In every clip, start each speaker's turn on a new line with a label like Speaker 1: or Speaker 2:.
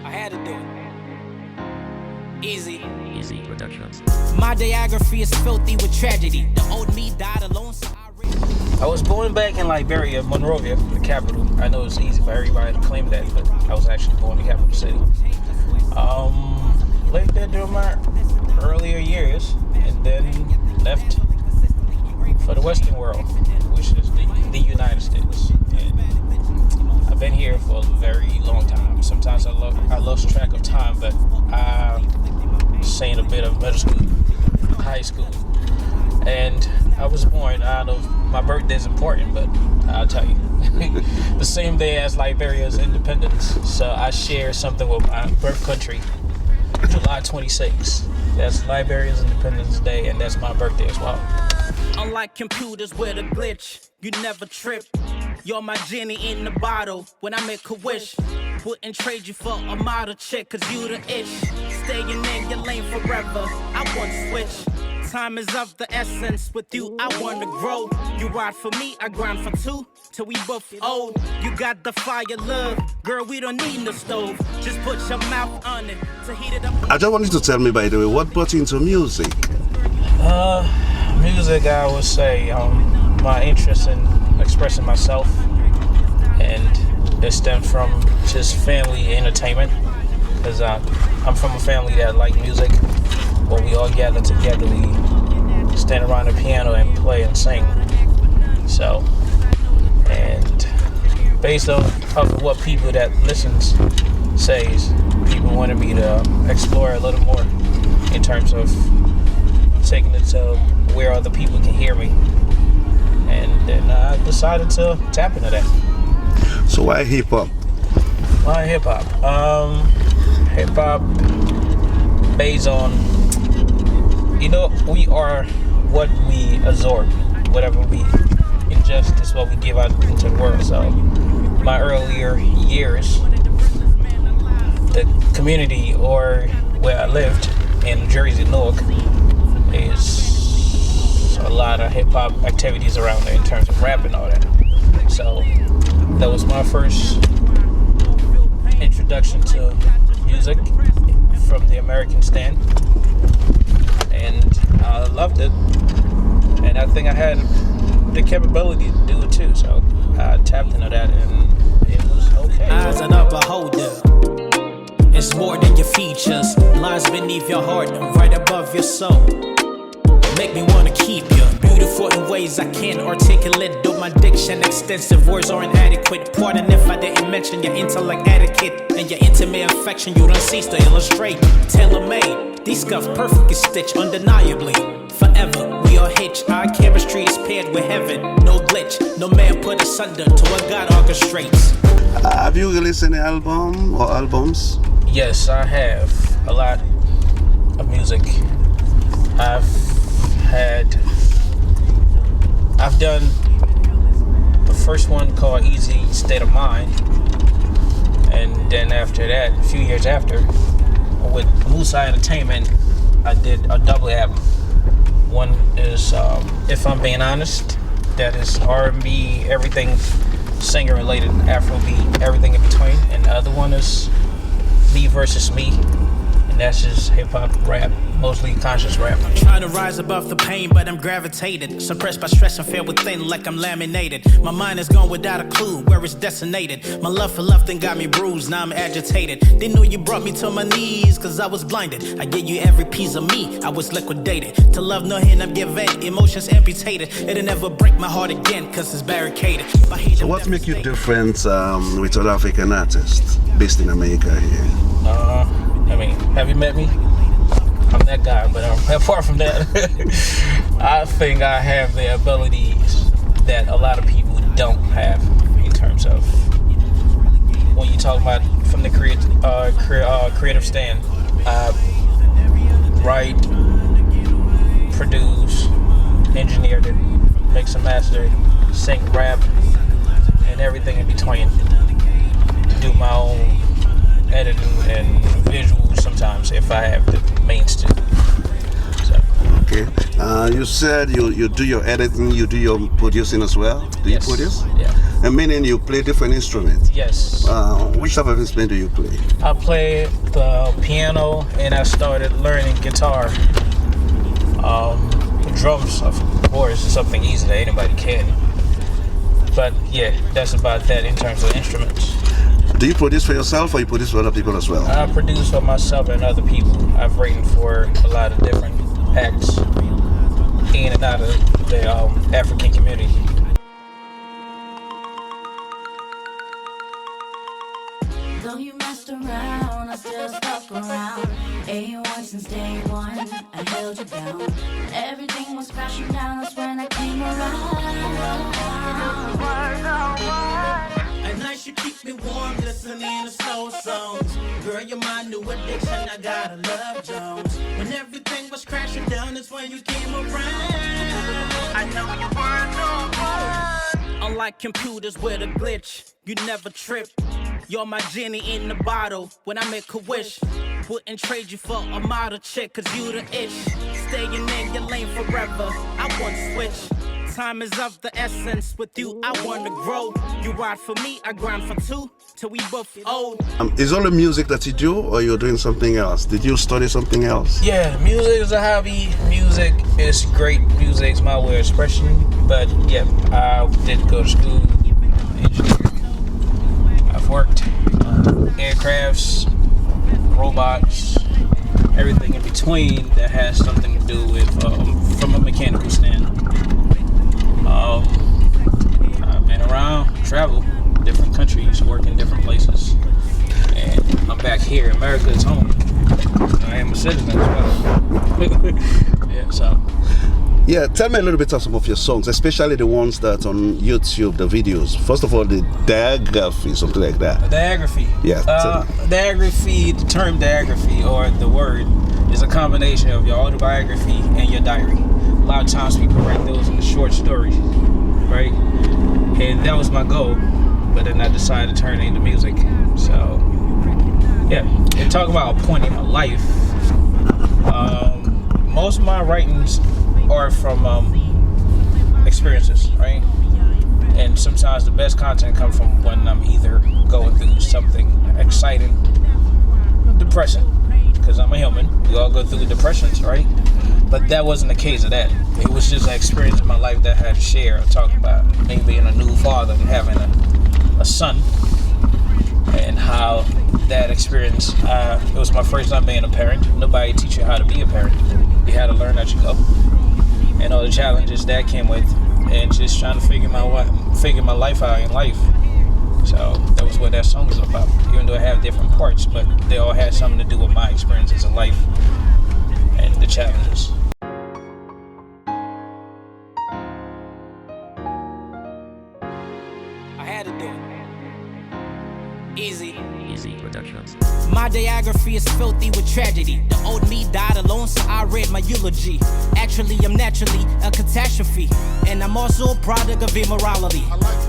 Speaker 1: I had to do it. Easy
Speaker 2: Productions.
Speaker 1: My biography is filthy with tragedy. The old me died alone, so I was born back in Liberia, Monrovia, the capital. I know it's easy for everybody to claim that, but I was actually born in the capital city. Lived there during my earlier years, and then left for the Western world, which is the United States. And I've been here for a very long time. Sometimes I lost track of time, but I've seen a bit of middle school, high school, and I was born. I don't know if my birthday is important, but I'll tell you, the same day as Liberia's independence. So I share something with my birth country, July 26th. That's Liberia's Independence Day, and that's my birthday as well. Unlike computers with a glitch, you never trip. You're my genie in the bottle. When I make a wish, wouldn't trade you for a model chick, cause you the ish. Staying in your lane forever, I won't switch. Time is of the essence. With you, I wanna grow. You ride for me, I grind for two, till we both old. You got the fire, love. Girl, we don't need no stove. Just put your mouth on it to heat it up.
Speaker 3: I just want you to tell me, by the way, what brought you into music?
Speaker 1: Music, I would say, my interest in expressing myself, and it stemmed from just family entertainment, because I'm from a family that like music. When we all gather together, we stand around the piano and play and sing. So, and based on what people that listens says, people wanted me to explore a little more in terms of taking it to where other people can hear me. And then I decided to tap into that.
Speaker 3: So why hip-hop?
Speaker 1: Why hip-hop? Hip-hop based on, we are what we absorb. Whatever we ingest is what we give out into the world. So my earlier years, the community or where I lived in Jersey, Newark, is a lot of hip-hop activities around there in terms of rap and all that. So that was my first introduction to music from the American stand, and I loved it, and I think I had the capability to do it too, so I tapped into that, and it was okay. Eyes on a beholder, it's more than your features, lies beneath your heart, right above your soul. Make me wanna keep you beautiful in ways I can't articulate. Though my diction extensive, words are inadequate. Pardon if I didn't mention your intellect etiquette and your intimate affection. You don't cease to illustrate. Tailor-made, these scuffs perfectly stitched, undeniably. Forever, we are hitched. Our chemistry is paired with heaven. No glitch, no man put asunder to what God orchestrates.
Speaker 3: Have you released any album or albums? Yes,
Speaker 1: I have a lot of music. I've done the first one called Easy State of Mind, and then after that, a few years after, with Musa Entertainment, I did a double album. One is If I'm Being Honest, that is R&B, everything singer related, Afrobeat, everything in between, and the other one is Me Versus Me, and that's just hip-hop rap, mostly conscious rap. I'm trying to rise above the pain, but I'm gravitated, suppressed by stress and feel within like I'm laminated. My mind is gone without a clue where it's destinated. My love for love then got me bruised, now I'm agitated. Didn't know you brought me to my knees, cause I was blinded. I gave you every piece of me, I was liquidated. To love no hint, I'm giving, emotions amputated. It'll never break my heart again, cause it's barricaded.
Speaker 3: So what makes you different with other African artists based in America here?
Speaker 1: Have you met me? I'm that guy, but apart from that, I think I have the abilities that a lot of people don't have in terms of when you talk about from the creative stand. I write, produce, engineer it, mix and master, sing, rap, and everything in between. Do my own editing and visuals sometimes if I have the means to. So.
Speaker 3: Okay. You said you do your editing, you do your producing as well. Do
Speaker 1: Yes.
Speaker 3: you produce?
Speaker 1: Yeah.
Speaker 3: And meaning you play different instruments.
Speaker 1: Yes.
Speaker 3: Which type of instrument do you play?
Speaker 1: I play the piano and I started learning guitar. Drums, of course, is something easy that anybody can. But yeah, that's about that in terms of instruments.
Speaker 3: Do you produce for yourself or you produce for other people as well?
Speaker 1: I produce for myself and other people. I've written for a lot of different acts in and out of the African community.
Speaker 2: Though you messed around, I still stuck around. A1 since day one, I held you down. Everything was crashing down, that's when I came around.
Speaker 4: At night you keep me warm, listening to slow songs. Girl, you're my new addiction, I gotta love Jones. When everything was crashing down, that's when you came around. I know you weren't the one. Unlike computers with a glitch, you never trip. You're my genie in the bottle when I make a wish. Wouldn't trade you for a model chick, cause you the itch. Staying in your lane forever, I won't switch. Time is of the essence, with you I wanna grow. You ride for me, I grind for two, till we both old.
Speaker 3: Is all the music that you do or you're doing something else? Did you study something else?
Speaker 1: Yeah, music is a hobby. Music is great. Music is my way of expression. But yeah, I did go to school, engineering. I've worked on aircrafts, robots, everything in between that has something to do with from a mechanical stand. I've been around, traveled different countries, work in different places, and I'm back here. America is home. I am a citizen as well. Yeah, so.
Speaker 3: Yeah, tell me a little bit of some of your songs, especially the ones that on YouTube, the videos. First of all, the diagraphy, something like that.
Speaker 1: Diagraphy.
Speaker 3: Yeah.
Speaker 1: Diagraphy, the term diagraphy, or the word, is a combination of your autobiography and your diary. A lot of times people write those in the short stories, right? And that was my goal, but then I decided to turn it into music. So, yeah, and talk about a point in my life. Most of my writings are from experiences, right? And sometimes the best content comes from when I'm either going through something exciting, depressing, because I'm a human. We all go through depressions, right? But that wasn't the case of that. It was just an experience in my life that I had to share or talk about. Me being a new father and having a son, and how that experience, it was my first time being a parent. Nobody teach you how to be a parent. You had to learn as you go. And all the challenges that came with, and just trying to figure my life out in life. So that was what that song was about. Even though it had different parts, but they all had something to do with my experiences in life and the challenges. I had to do it. Easy Productions. My diagraphy is filthy with tragedy. The old me died alone, so I read my eulogy. Actually, I'm naturally a catastrophe, and I'm also a product of immorality.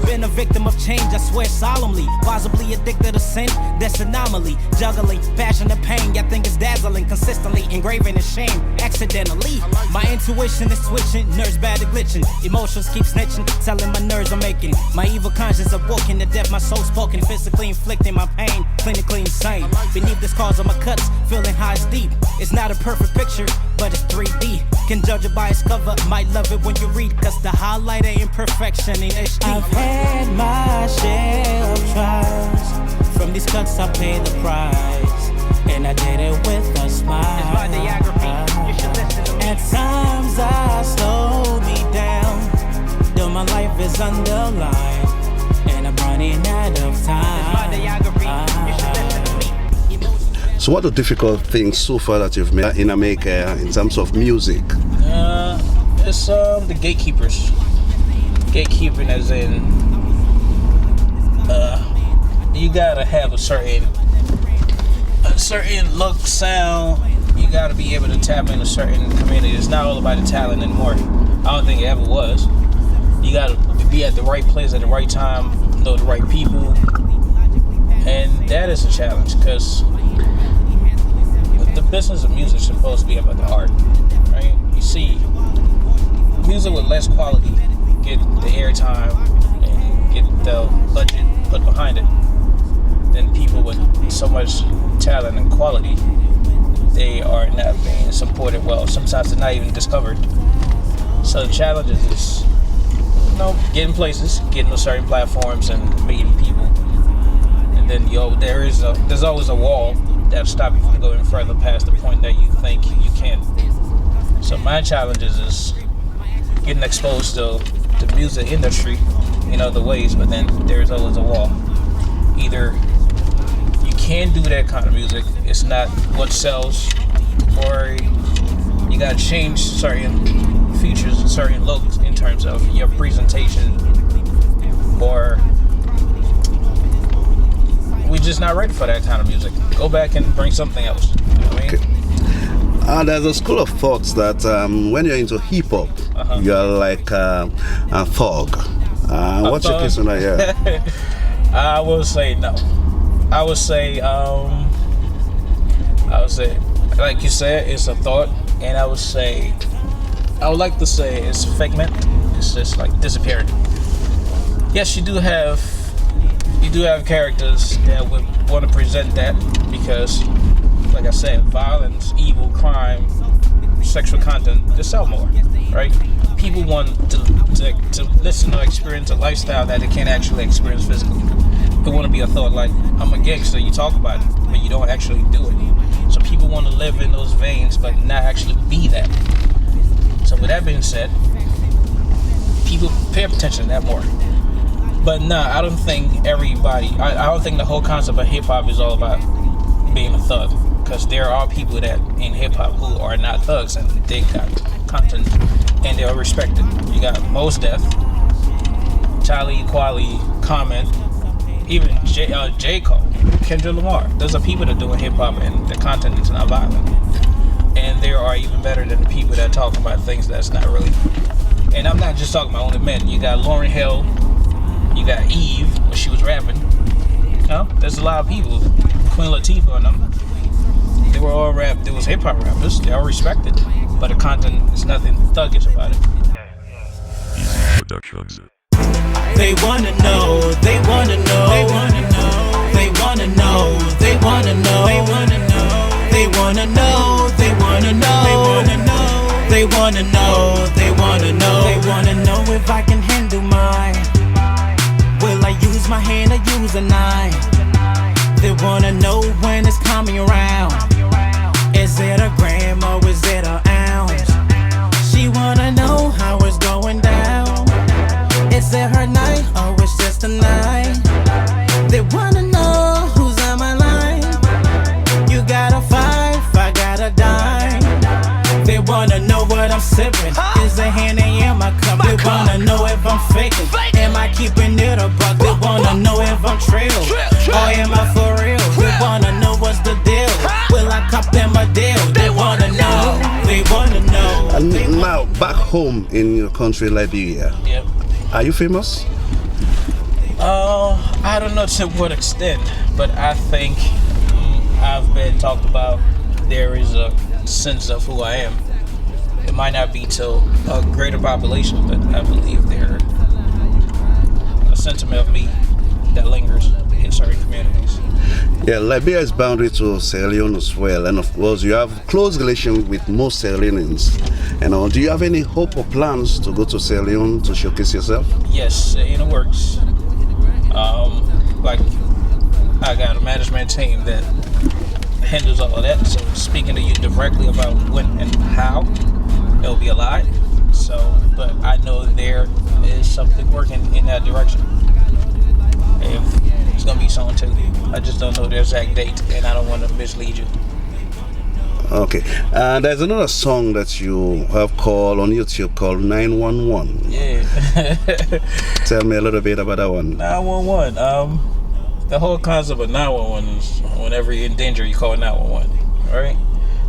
Speaker 1: Been a victim of change, I swear solemnly. Possibly addicted to sin, that's anomaly. Juggling passion and pain, I think it's dazzling. Consistently engraving in shame, accidentally. My intuition is switching, nerves bad at glitching. Emotions keep snitching, telling my nerves I'm making. My evil conscience awoken, the depth my soul spoken. Physically inflicting my pain, clinically insane. Beneath this cause of my cuts, feeling high as deep. It's not a perfect picture, but it's 3D. Can judge it by its cover, might love it when you read, cause the highlight of imperfection in HD. I've had my share of trials. From these cuts I paid the price, and I did it with a smile. It's my diagraphy, you should listen to me. At times I slow me down, though my life is underlined, and I'm running out of time. It's my diagraphy, you should listen to me.
Speaker 3: So what are the difficult things so far that you've made in America in terms of music?
Speaker 1: It's the gatekeepers. Gatekeeping as in, you gotta have a certain look, sound. You gotta be able to tap into certain community. It's not all about the talent anymore. I don't think it ever was. You gotta be at the right place at the right time, know the right people, and that is a challenge because the business of music is supposed to be about the art, right? You see, music with less quality get the airtime and get the budget put behind it than people with so much talent and quality. They are not being supported well. Sometimes they're not even discovered. So the challenge is, getting places, getting to certain platforms, and meeting people. And then there's always a wall that'll stop you from going further past the point that you think you can. So my challenge is getting exposed to the music industry in other ways, but then there's always a wall. Either you can do that kind of music, it's not what sells, or you gotta change certain features and certain looks in terms of your presentation, or we're just not ready for that kind of music. Go back and bring something else. You know what I mean?
Speaker 3: There's a school of thoughts that when you're into hip hop, you're like a thug. What's your case on that? Yeah.
Speaker 1: I will say no. I would say, like you said, it's a thought, and I would like to say it's a figment. It's just like disappearing. Yes, you do have characters that would want to present that because, like I said, violence, evil, crime, sexual content, they sell more, right? People want to listen or experience a lifestyle that they can't actually experience physically. They want to be a thought like, I'm a gangster, you talk about it, but you don't actually do it. So people want to live in those veins, but not actually be that. So with that being said, people pay attention to that more. But I don't think I don't think the whole concept of hip-hop is all about being a thug. Because there are people that in hip-hop who are not thugs, and they got content, and they are respected. You got Mos Def, Tyler Kweli, Common, even J. Cole, Kendrick Lamar. Those are people that are doing hip-hop and the content is not violent. And there are even better than the people that talk about things that's not really. And I'm not just talking about only men. You got Lauryn Hill, you got Eve when she was rapping. There's a lot of people. Queen Latifah and them. They were all rap. There was hip hop rappers. They all respected, but the content is nothing thuggish about it.
Speaker 5: Productions.
Speaker 4: They wanna know, they wanna know, they wanna know, they wanna know, they wanna know, they wanna know, they wanna know, they wanna know, they wanna know, they wanna know, they wanna know, they wanna know if I can handle mine. Will I use my hand or use a knife? They wanna know when it's coming around. Is it a gram or is it an ounce? She wanna know how it's going down. Is it her night or it's just a night? They wanna know who's on my line. You got a 5, I got a dime. They wanna know what I'm sipping. Is a Henny in my cup? They wanna know if I'm faking. Am I keeping it a buck? They wanna know if I'm trill or am I for real? They wanna know what's the deal. Will I cop them a deal? They wanna know. They wanna know.
Speaker 3: And now back home in your country, Liberia.
Speaker 1: Yep.
Speaker 3: Are you famous?
Speaker 1: I don't know to what extent, but I think I've been talked about. There is a sense of who I am. It might not be to a greater population, but I believe there's a sentiment of me that lingers in certain communities.
Speaker 3: Yeah, Liberia is boundary to Sierra Leone as well, and of course you have close relation with most Sierra Leoneans. Do you have any hope or plans to go to Sierra Leone to showcase yourself?
Speaker 1: Yes, in the works. Like I got a management team that handles all of that. So speaking to you directly about when and how, it'll be a lot. So, but I know there is something working in that direction. If it's gonna be soon too, I just don't know the exact date, and I don't want to mislead you.
Speaker 3: Okay, there's another song that you have called on YouTube called 911.
Speaker 1: Yeah.
Speaker 3: Tell me a little bit about that one.
Speaker 1: 911. The whole concept of 911 is whenever you're in danger, you call 911, right?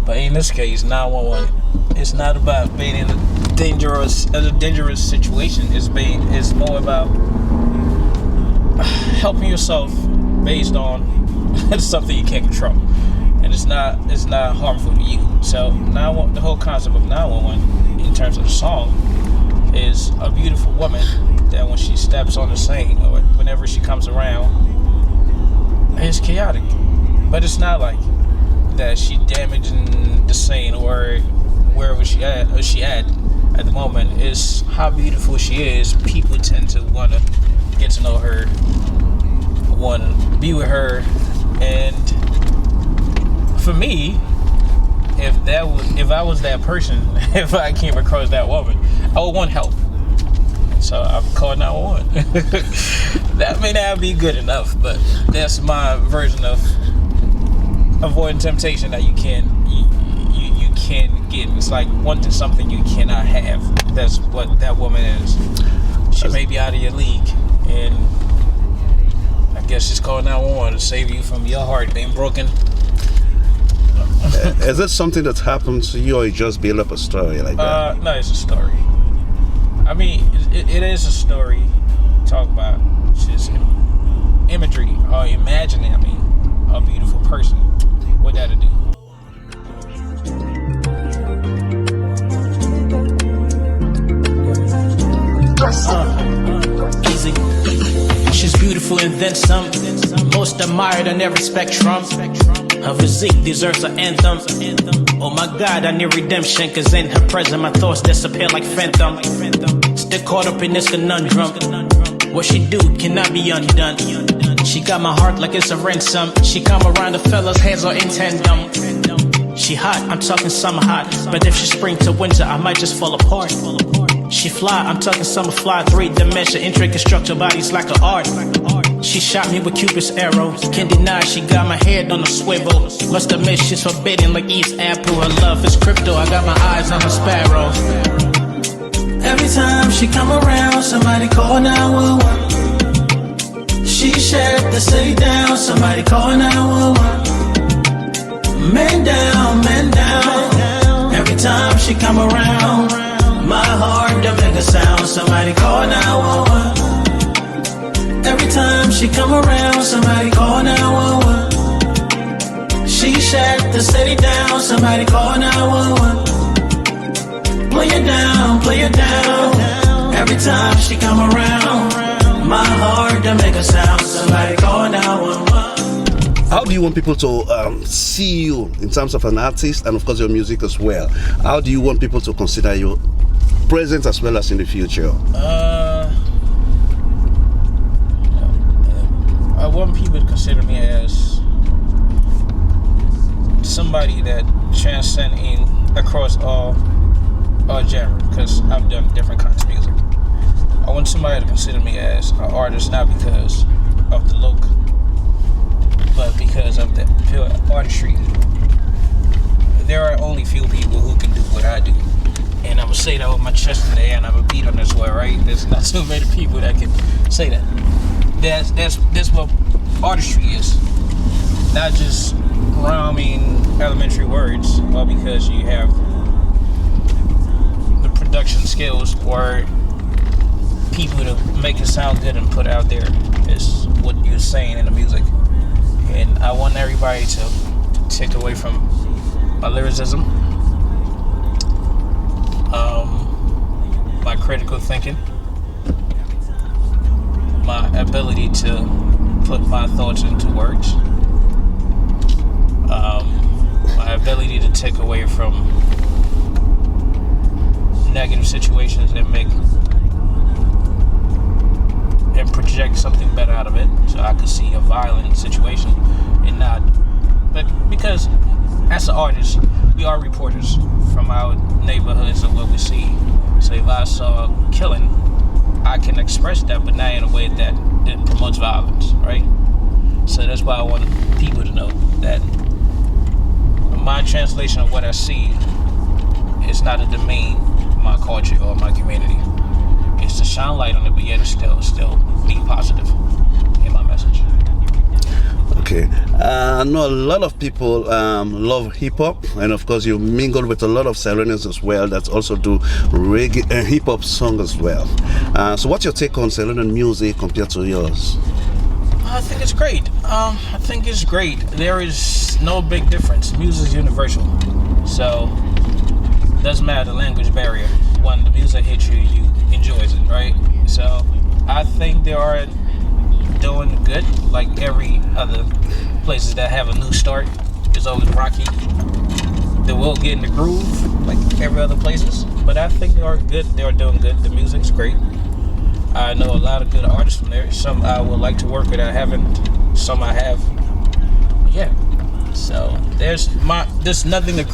Speaker 1: But in this case, 911, it's not about being in a dangerous situation. It's more about helping yourself based on something you can't control. and it's not harmful to you. So the whole concept of 911 in terms of the song is a beautiful woman that when she steps on the scene or whenever she comes around, it's chaotic, but it's not like that she damaging the scene or wherever she at at the moment. Is how beautiful she is. People tend to want to get to know her, want to be with her, and for me, if I was that person, if I came across that woman, I would want help. So I've called 911. That may not be good enough, but that's my version of avoiding temptation that you can get. It's like wanting something you cannot have. That's what that woman is. She may be out of your league, and I guess she's calling 911 to save you from your heart being broken.
Speaker 3: Is it something that's happened to you, or you just build up a story like that?
Speaker 1: No, it's a story. I mean, it is a story. Talk about just imagery or imagining. I mean, a beautiful person. What that'll do.
Speaker 4: Easy. She's beautiful and then some. Most admired on every spectrum. Her physique deserves an anthem. Oh my God, I need redemption. Cause in her presence my thoughts disappear like phantom. Still caught up in this conundrum. What she do cannot be undone. She got my heart like it's a ransom. She come around the fellas' heads are in tandem. She hot, I'm talking summer hot. But if she spring to winter, I might just fall apart. She fly, I'm talking summer fly. 3-dimension, intricate structure, bodies like an art. She shot me with Cupid's arrow. Can't deny she got my head on a swivel. Must admit she's forbidden like Eve's apple. Her love is crypto, I got my eyes on her sparrow. Every time she come around, somebody call 911. She shut the city down, somebody call 911. Man down, man down. Every time she come around, my heart don't make a sound, somebody call 911. Every time she come around, somebody call 911. She shut the city down, somebody call 911. Play it down, play it down. Every time she come around, my heart don't make a sound, somebody call 911.
Speaker 3: How do you want people to see you in terms of an artist and of course your music as well? How do you want people to consider you present as well as in the future?
Speaker 1: I want people to consider me as somebody that transcends across all genres, because I've done different kinds of music. I want somebody to consider me as an artist, not because of the look, but because of the pure artistry. There are only few people who can do what I do. And I'm gonna say that with my chest in the air, and I'm gonna beat on this way, right? There's not so many people that can say that. That's what artistry is. Not just rhyming elementary words, or because you have the production skills or people to make it sound good and put it out there. Is what you're saying in the music. And I want everybody to take away from my lyricism, my critical thinking, my ability to put my thoughts into words, my ability to take away from negative situations and project something better out of it, so I could see a violent situation and not. But because as an artist, we are reporters from our neighborhoods of what we see. So if I saw killing, I can express that, but not in a way that it promotes violence, right? So that's why I want people to know that my translation of what I see is not to demean my culture or my community. It's to shine light on it, but yet still be positive in my message.
Speaker 3: Okay, I know a lot of people love hip-hop, and of course you mingle with a lot of Sierra-Leoneans as well that also do reggae and hip-hop songs as well. So what's your take on Sierra-Leone music compared to yours?
Speaker 1: I think it's great. I think it's great. There is no big difference. Music is universal, so doesn't matter the language barrier. When the music hits you, you enjoys it, right? So I think they are doing good. Like every other places that have a new start, it's always rocky. They will get in the groove, like every other places. But I think they are good. They are doing good. The music's great. I know a lot of good artists from there. Some I would like to work with. I haven't. Some I have. Yeah. So there's nothing to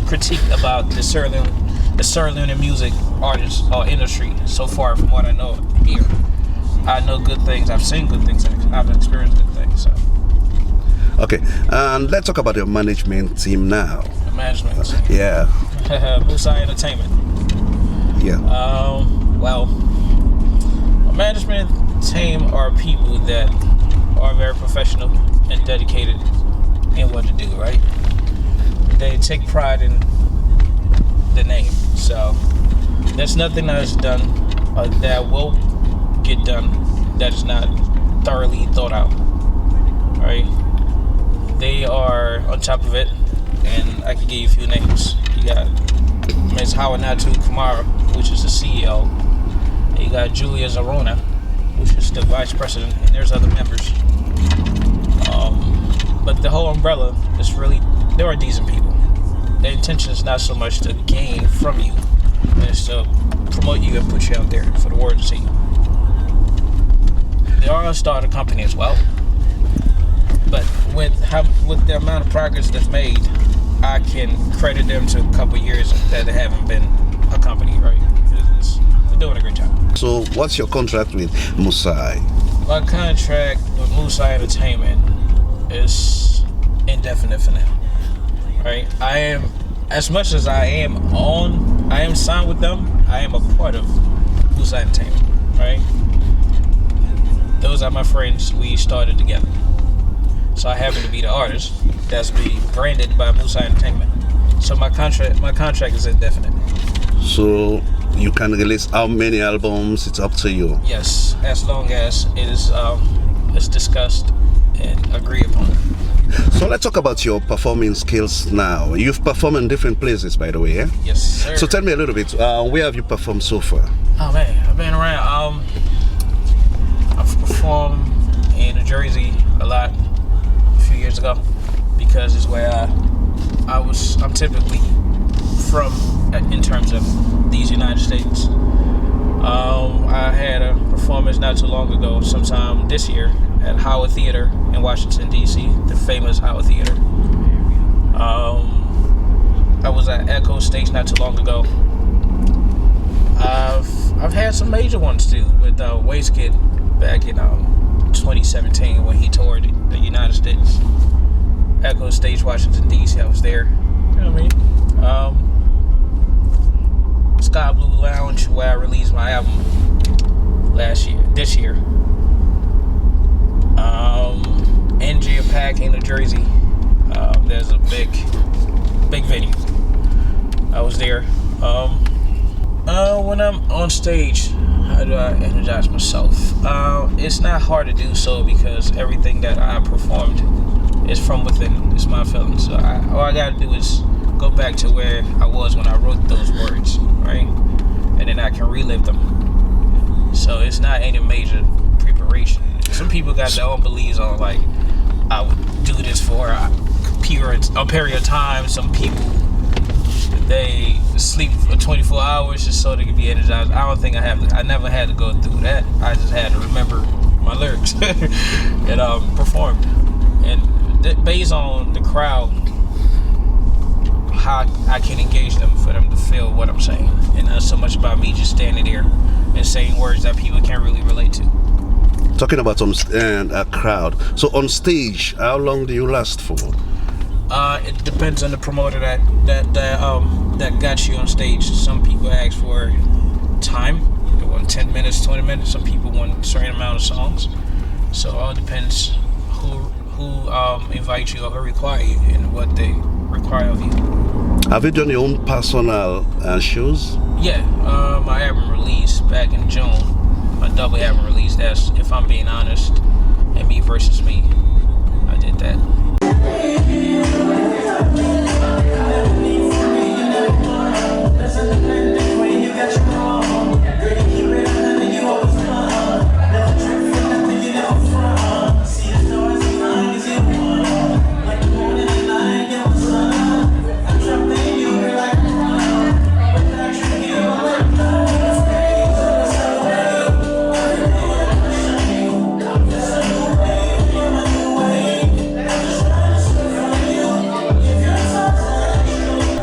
Speaker 1: critique about the Sierra Leone music artists or industry so far from what I know here. I know good things. I've seen good things. I've experienced good things. So.
Speaker 3: Okay, and let's talk about your management team now.
Speaker 1: The management team.
Speaker 3: Yeah.
Speaker 1: Musa Entertainment.
Speaker 3: Yeah.
Speaker 1: Well, a management team are people that are very professional and dedicated in what to do, right? They take pride in the name. So there's nothing that is done that will get done that is not thoroughly thought out, right? They are on top of it, and I can give you a few names. You got Ms. Hawanatu Kumara, which is the CEO. You got Julia Zarona, which is the vice president, and there's other members. But the whole umbrella is really, they are decent people. The intention is not so much to gain from you, it's to promote you and put you out there for the world to see. They are a startup company as well, but with the amount of progress they've made, I can credit them to a couple years that they haven't been a company, right? They're doing a great job.
Speaker 3: So what's your contract with Musai?
Speaker 1: My contract with Musa Entertainment is indefinite for now. Right? I am, as much as I am signed with them, I am a part of Musa Entertainment. Right? Those are my friends. We started together. So I happen to be the artist that's being branded by Musa Entertainment. So my contract is indefinite.
Speaker 3: So you can release how many albums? It's up to you.
Speaker 1: Yes, as long as it is it's discussed and agreed upon.
Speaker 3: So let's talk about your performing skills now. You've performed in different places, by the way, yeah?
Speaker 1: Yes, sir.
Speaker 3: So tell me a little bit, where have you performed so far?
Speaker 1: Oh man, I've been around. I've performed in New Jersey a lot a few years ago because it's where I'm typically from in terms of these United States. I had a performance not too long ago, sometime this year, at Howard Theater in Washington, D.C., the famous Howard Theater. I was at Echo Stage not too long ago. I've had some major ones too with Wastekid back in 2017 when he toured the United States. Echo Stage, Washington, D.C. I was there. You know what I mean? Sky Blue Lounge, where I released my album this year. NJ Pack in New Jersey. There's a big venue. I was there. When I'm on stage, how do I energize myself? It's not hard to do so because everything that I performed is from within. It's my feelings. So all I gotta do is go back to where I was when I wrote those words, right? And then I can relive them. So it's not any major preparation. Some people got their own beliefs on like, I would do this for a period of time. Some people, they sleep for 24 hours just so they can be energized. I don't think I never had to go through that. I just had to remember my lyrics and perform. And based on the crowd, how I can engage them for them to feel what I'm saying, and not so much about me just standing there and saying words that people can't really relate to.
Speaker 3: Talking about a crowd. So on stage, how long do you last for?
Speaker 1: It depends on the promoter that got you on stage. Some people ask for time. They want 10 minutes, 20 minutes. Some people want a certain amount of songs. So it all depends who invites you or who require you and what they require of you.
Speaker 3: Have you done your own personal shows?
Speaker 1: Yeah, my album released back in June. I double haven't released. That's If I'm Being Honest and Me Versus Me. I did that.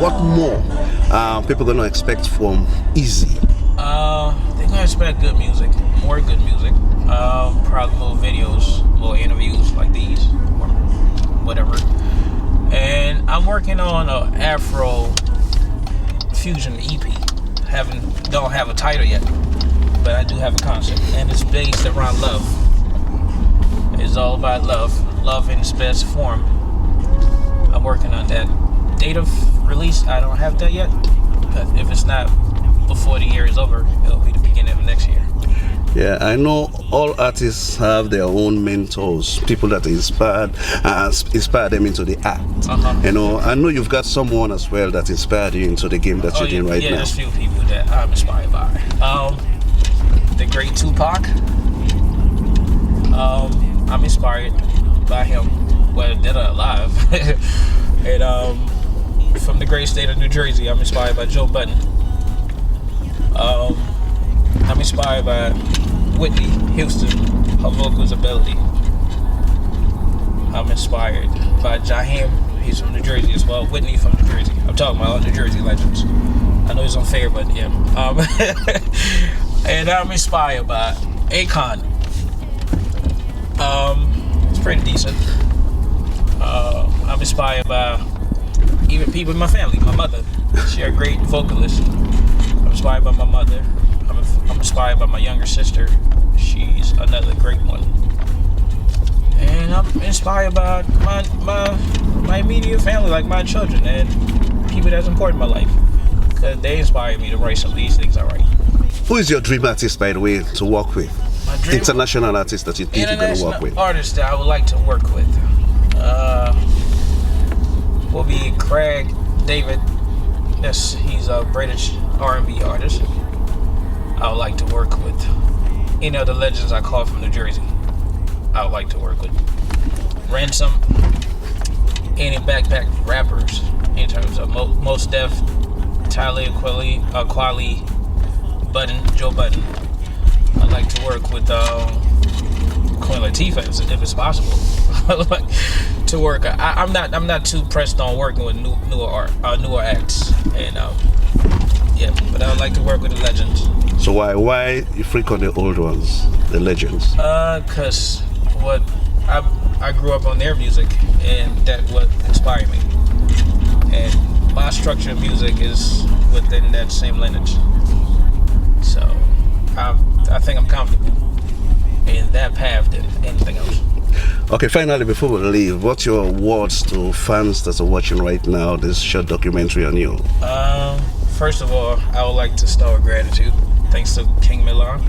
Speaker 3: What more are people going to expect from Easy?
Speaker 1: They're gonna expect good music, more good music. Probably more videos, more interviews like these, or whatever. And I'm working on an Afro fusion EP. Don't have a title yet, but I do have a concept, and it's based around love. It's all about love in its best form. I'm working on that. Date of release, I don't have that yet, but if it's not before the year is over, it'll be the beginning of next year.
Speaker 3: Yeah, I know all artists have their own mentors, people that inspire them into the act. You know, I know you've got someone as well that inspired you into the game that you're doing right now.
Speaker 1: Yeah, there's a few people that I'm inspired by. The great Tupac. I'm inspired by him, whether dead or alive. And from the great state of New Jersey, I'm inspired by Joe Budden. I'm inspired by Whitney Houston, her vocals ability. I'm inspired by Jaheim, he's from New Jersey as well. Whitney from New Jersey. I'm talking about all New Jersey legends. I know he's unfair, but yeah. And I'm inspired by Akon. It's pretty decent. I'm inspired by even people in my family. My mother, she's a great vocalist. I'm inspired by my mother. I'm inspired by my younger sister. She's another great one. And I'm inspired by my immediate family, like my children and people that's important in my life, because they inspire me to write some of these things I write.
Speaker 3: Who is your dream artist, by the way, to work with?
Speaker 1: My dream
Speaker 3: international artist that you think you're going to work with?
Speaker 1: Artist that I would like to work with will be Craig David. Yes, he's a British R&B artist. I would like to work with any of the legends I call from New Jersey. I would like to work with Ransom, any backpack rappers in terms of Mos Def, Tyler Kweli, Budden, Joe Budden. I'd like to work with Queen Latifah if it's possible. Like to work. I'm not too pressed on working with newer acts, and yeah. But I would like to work with the legends.
Speaker 3: So why you freak on the old ones, the legends?
Speaker 1: Cause what I grew up on their music, and that what inspired me. And my structure of music is within that same lineage. So I think I'm comfortable in that path than anything else.
Speaker 3: Okay, finally, before we leave, what's your words to fans that are watching right now this short documentary on you?
Speaker 1: First of all, I would like to start with gratitude. Thanks to King Millan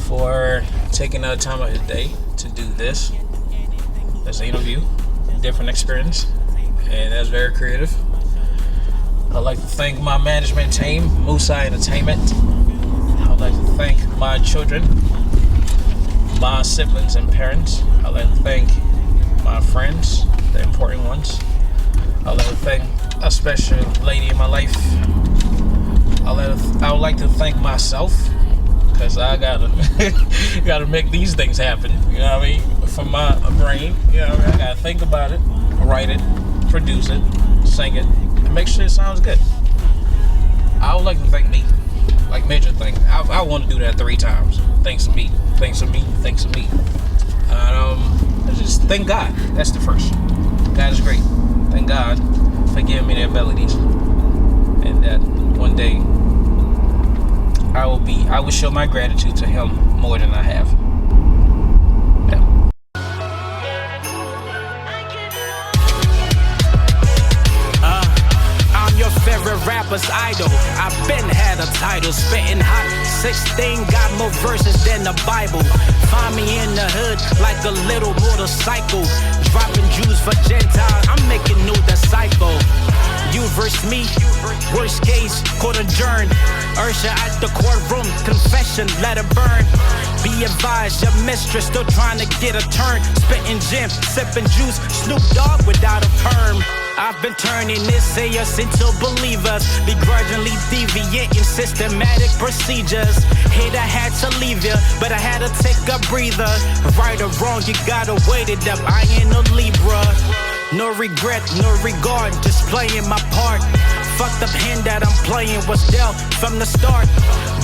Speaker 1: for taking the time of his day to do this. This interview, different experience, and that's very creative. I'd like to thank my management team, Musa Entertainment. I'd like to thank my children, my siblings and parents. I'd like to thank my friends, the important ones. I'd like to thank a special lady in my life. I would like to thank myself, because I gotta make these things happen. You know what I mean? From my brain, you know what I mean? I gotta think about it, write it, produce it, sing it, and make sure it sounds good. I would like to thank me, like major thing. I want to do that 3 times. Thanks to me, thanks to me, thanks to me. I just thank God. That's the first. God is great. Thank God for giving me the abilities, and that one day I will show my gratitude to Him more than I have. Yeah.
Speaker 5: I'm your favorite rapper's idol. I've been had a title, spitting hot, 16 got more verses than the Bible. Find me in the hood like a little motorcycle. Dropping Jews for Gentiles, I'm making new disciple. You verse me, worst case, court adjourned. Ursha at the courtroom, confession, let it burn. Be advised, your mistress still trying to get a turn. Spitting gin, sipping juice, Snoop Dogg without a perm. I've been turning naysayers into believers, begrudgingly deviating systematic procedures. Hate I had to leave ya, but I had to take a breather. Right or wrong, you gotta wait it up, I ain't a Libra. No regret, no regard, just playing my part. Fucked up hand that I'm playing was dealt from the start.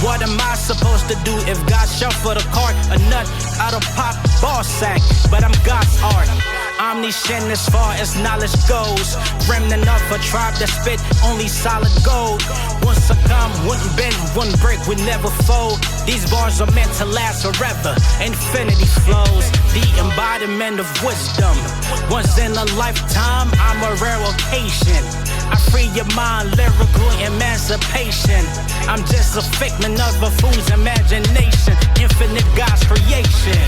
Speaker 5: What am I supposed to do if God shuffled a card? A nut out of pop ball sack, but I'm God's art. Omniscient as far as knowledge goes. Remnant of a tribe that spit only solid gold. Won't succumb, wouldn't bend, wouldn't break, would never fold. These bars are meant to last forever. Infinity flows, the embodiment of wisdom. Once in a lifetime, I'm a rare occasion. I free your mind, lyrical emancipation. I'm just a figment of a fool's imagination. Infinite God's creation.